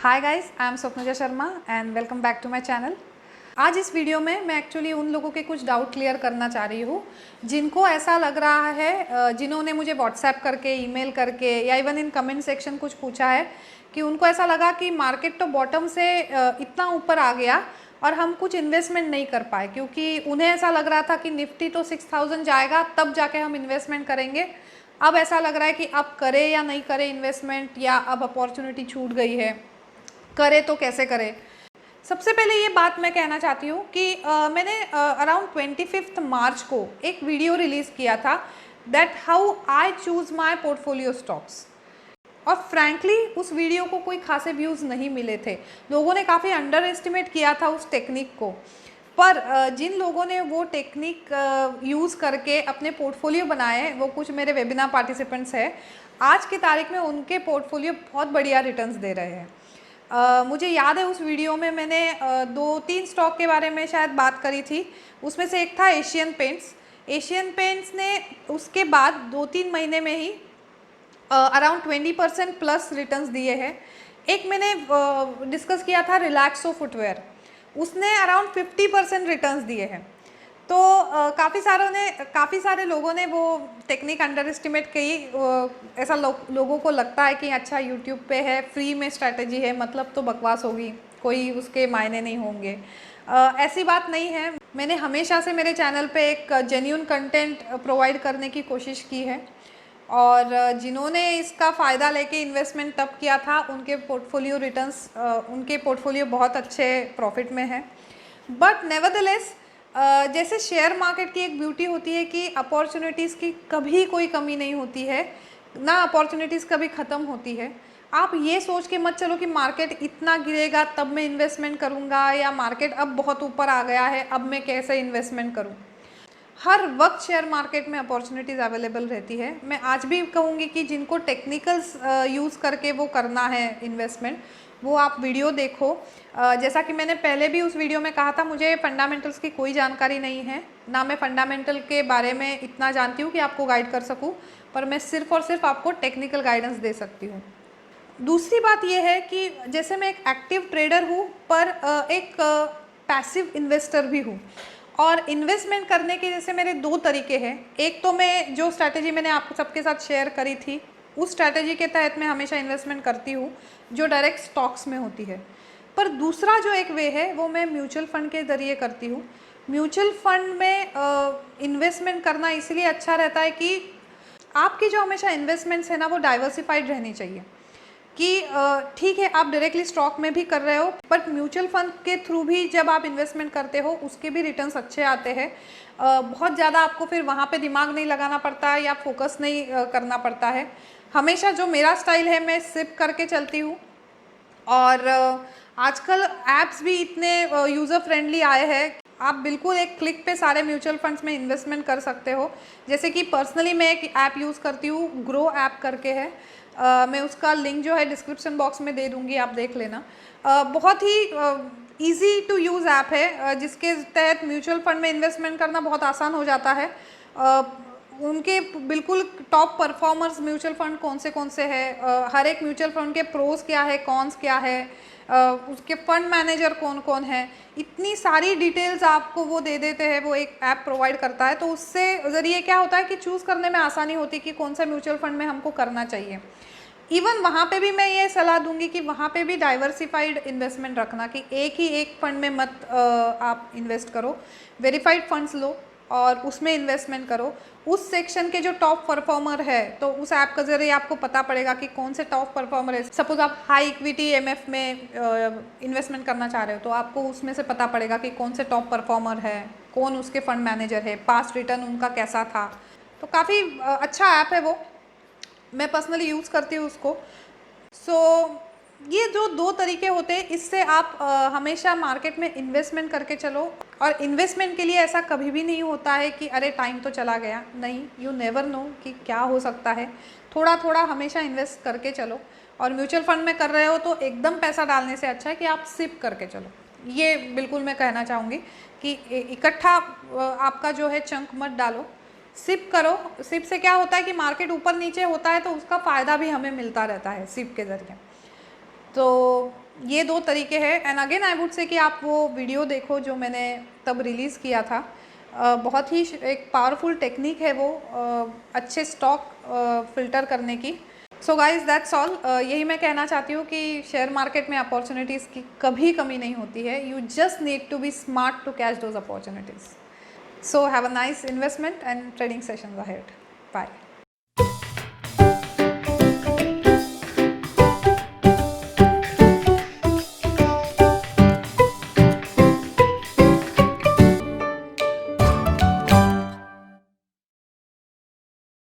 Hi guys, I am Swapnaja Sharma and welcome back to my channel. आज इस video में मैं एक्चुअली उन लोगों के कुछ डाउट क्लियर करना चाह रही हूँ जिनको ऐसा लग रहा है, जिन्होंने मुझे व्हाट्सएप करके, ईमेल करके या इवन इन कमेंट सेक्शन कुछ पूछा है कि उनको ऐसा लगा कि मार्केट तो बॉटम से इतना ऊपर आ गया और हम कुछ इन्वेस्टमेंट नहीं कर पाए, क्योंकि उन्हें ऐसा लग रहा था कि निफ्टी तो 6000 जाएगा तब जाके हम इन्वेस्टमेंट करेंगे। अब ऐसा लग रहा है कि अब करें या नहीं करें इन्वेस्टमेंट, या अब अपॉर्चुनिटी छूट गई है, करे तो कैसे करें। सबसे पहले ये बात मैं कहना चाहती हूँ कि मैंने अराउंड 25 मार्च को एक वीडियो रिलीज़ किया था, that how I choose my portfolio stocks. और फ्रैंकली उस वीडियो को कोई खासे व्यूज़ नहीं मिले थे, लोगों ने काफ़ी अंडर एस्टिमेट किया था उस टेक्निक को। पर जिन लोगों ने वो टेक्निक यूज़ करके अपने पोर्टफोलियो बनाए, वो कुछ मेरे वेबिनार पार्टिसिपेंट्स हैं, आज की तारीख में उनके पोर्टफोलियो बहुत बढ़िया रिटर्न्स दे रहे हैं। मुझे याद है उस वीडियो में मैंने 2-3 स्टॉक के बारे में शायद बात करी थी। उसमें से एक था एशियन पेंट्स। एशियन पेंट्स ने उसके बाद 2-3 महीने में ही अराउंड 20% प्लस रिटर्न्स दिए हैं। एक मैंने डिस्कस किया था रिलैक्सो फुटवेयर, उसने अराउंड 50% रिटर्न्स दिए हैं। तो काफ़ी सारे लोगों ने वो टेक्निक अंडर एस्टिमेट की। ऐसा लोगों को लगता है कि अच्छा यूट्यूब पे है, फ्री में स्ट्रैटेजी है, मतलब तो बकवास होगी, कोई उसके मायने नहीं होंगे। ऐसी बात नहीं है। मैंने हमेशा से मेरे चैनल पे एक जेन्युइन कंटेंट प्रोवाइड करने की कोशिश की है, और जिन्होंने इसका फ़ायदा लेके इन्वेस्टमेंट तब किया था उनके पोर्टफोलियो रिटर्न्स, उनके पोर्टफोलियो बहुत अच्छे प्रॉफिट में है। बट नेवरदलेस, जैसे शेयर मार्केट की एक ब्यूटी होती है कि अपॉर्चुनिटीज़ की कभी कोई कमी नहीं होती है, ना अपॉर्चुनिटीज़ कभी ख़त्म होती है। आप ये सोच के मत चलो कि मार्केट इतना गिरेगा तब मैं इन्वेस्टमेंट करूँगा, या मार्केट अब बहुत ऊपर आ गया है अब मैं कैसे इन्वेस्टमेंट करूँ। हर वक्त शेयर मार्केट में अपॉर्चुनिटीज़ अवेलेबल रहती है। मैं आज भी कहूँगी कि जिनको टेक्निकल्स यूज़ करके वो करना है इन्वेस्टमेंट, वो आप वीडियो देखो। जैसा कि मैंने पहले भी उस वीडियो में कहा था, मुझे फंडामेंटल्स की कोई जानकारी नहीं है, ना मैं फंडामेंटल के बारे में इतना जानती हूँ कि आपको गाइड कर सकूँ, पर मैं सिर्फ़ और सिर्फ आपको टेक्निकल गाइडेंस दे सकती हूँ। दूसरी बात यह है कि जैसे मैं एक एक्टिव ट्रेडर हूँ, पर एक पैसिव इन्वेस्टर भी हूँ, और इन्वेस्टमेंट करने के जैसे मेरे 2 तरीके हैं। एक तो मैं जो स्ट्रैटेजी मैंने आप सबके साथ शेयर करी थी, उस स्ट्रैटेजी के तहत मैं हमेशा इन्वेस्टमेंट करती हूँ जो डायरेक्ट स्टॉक्स में होती है। पर दूसरा जो एक वे है वो मैं म्यूचुअल फ़ंड के ज़रिए करती हूँ। म्यूचुअल फ़ंड में इन्वेस्टमेंट करना इसलिए अच्छा रहता है कि आपकी जो हमेशा इन्वेस्टमेंट्स है ना, वो डाइवर्सिफाइड रहनी चाहिए। कि ठीक है, आप डायरेक्टली स्टॉक में भी कर रहे हो, बट म्यूचुअल फंड के थ्रू भी जब आप इन्वेस्टमेंट करते हो उसके भी रिटर्न्स अच्छे आते हैं। बहुत ज़्यादा आपको फिर वहाँ पे दिमाग नहीं लगाना पड़ता है, या फोकस नहीं करना पड़ता है। हमेशा जो मेरा स्टाइल है, मैं सिप करके चलती हूँ। और आजकल ऐप्स भी इतने यूज़र फ्रेंडली आए हैं, आप बिल्कुल एक क्लिक पे सारे म्यूचुअल फंड्स में इन्वेस्टमेंट कर सकते हो। जैसे कि पर्सनली मैं एक ऐप यूज़ करती हूँ, ग्रो ऐप करके है। मैं उसका लिंक जो है डिस्क्रिप्शन बॉक्स में दे दूँगी, आप देख लेना। बहुत ही ईजी टू यूज़ ऐप है, जिसके तहत म्यूचुअल फंड में इन्वेस्टमेंट करना बहुत आसान हो जाता है। उनके बिल्कुल टॉप परफॉर्मर्स म्यूचुअल फंड कौन से हैं, हर एक म्यूचुअल फंड के प्रोज क्या है, कॉन्स क्या है, उसके फंड मैनेजर कौन कौन है, इतनी सारी डिटेल्स आपको वो दे देते हैं, वो एक ऐप प्रोवाइड करता है। तो उससे ज़रिए क्या होता है कि चूज़ करने में आसानी होती है कि कौन सा म्यूचुअल फंड में हमको करना चाहिए। इवन वहाँ पे भी मैं ये सलाह दूंगी कि वहाँ पे भी डाइवर्सिफाइड इन्वेस्टमेंट रखना, कि एक फंड में मत आप इन्वेस्ट करो, वेरीफाइड फंड्स लो और उसमें इन्वेस्टमेंट करो। उस सेक्शन के जो टॉप परफॉर्मर है, तो उस ऐप के ज़रिए आपको पता पड़ेगा कि कौन से टॉप परफॉर्मर है। सपोज आप हाई इक्विटी एमएफ में इन्वेस्टमेंट करना चाह रहे हो, तो आपको उसमें से पता पड़ेगा कि कौन से टॉप परफॉर्मर है, कौन उसके फंड मैनेजर है, पास्ट रिटर्न उनका कैसा था। तो काफ़ी अच्छा ऐप है वो, मैं पर्सनली यूज़ करती हूँ उसको। ये जो 2 तरीके होते हैं, इससे आप हमेशा मार्केट में इन्वेस्टमेंट करके चलो। और इन्वेस्टमेंट के लिए ऐसा कभी भी नहीं होता है कि अरे टाइम तो चला गया, नहीं, यू नेवर नो कि क्या हो सकता है। थोड़ा थोड़ा हमेशा इन्वेस्ट करके चलो। और म्यूचुअल फंड में कर रहे हो तो एकदम पैसा डालने से अच्छा है कि आप सिप करके चलो। ये बिल्कुल मैं कहना चाहूँगी कि इकट्ठा आपका जो है चंक मत डालो, सिप करो। सिप से क्या होता है कि मार्केट ऊपर नीचे होता है तो उसका फ़ायदा भी हमें मिलता रहता है सिप के ज़रिए। तो ये 2 तरीके हैं। And again I would say कि आप वो वीडियो देखो जो मैंने तब रिलीज़ किया था। बहुत ही एक पावरफुल टेक्निक है वो अच्छे स्टॉक फ़िल्टर करने की। So guys that's all. यही मैं कहना चाहती हूँ कि शेयर मार्केट में अपॉर्चुनिटीज़ की कभी कमी नहीं होती है। You just need to be smart to catch those opportunities. So have a nice investment and trading sessions ahead. Bye.